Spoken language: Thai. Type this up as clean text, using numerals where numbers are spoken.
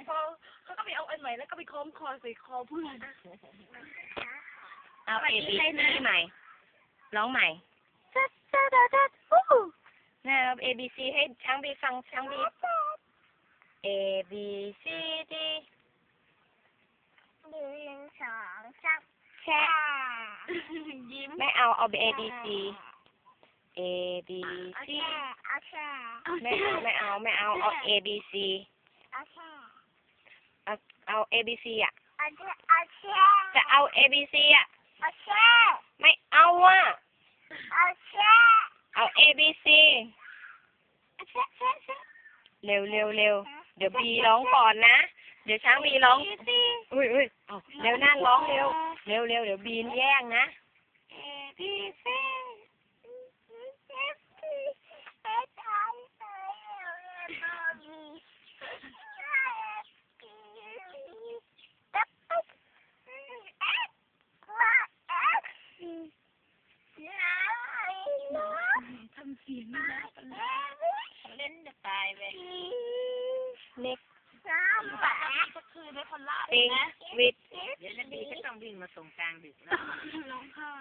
พอเขาก็ไปเอาอันใหม่แล้วก็ไปคล้องคอใส่คอเพื่อนเอา A B C ใหม่ร้องใหม่นะ A B C ให้ช้างบีฟังช้างบี A B C D 1 2 3แช่ ยิ้มไม่เอา A B C A B C เอาแช่ ไม่เอา A B C เอาแช่ เอา A B C อ่ะ เอาแช่เอาแช่ จะเอา A B C อ่ะ เอาแช่ ไม่เอาอ่ะ เอาแช่ เอา A B C เร็วเดี๋ยวบีร้องก่อนนะเดี๋ยวช้างบีร้องอุ้ยเอาเร็วนั่นร้องเร็วเดี๋ยวบีแย่งนะ A B Cทำเสียงไม่ได้เล่นจะตายไปเน็ก ก็คือได้คนละ ปิงวิด เดี๋ยวจะบีก็ต้องวิ่งมาส่งกลางดึกแล้วร้องไห้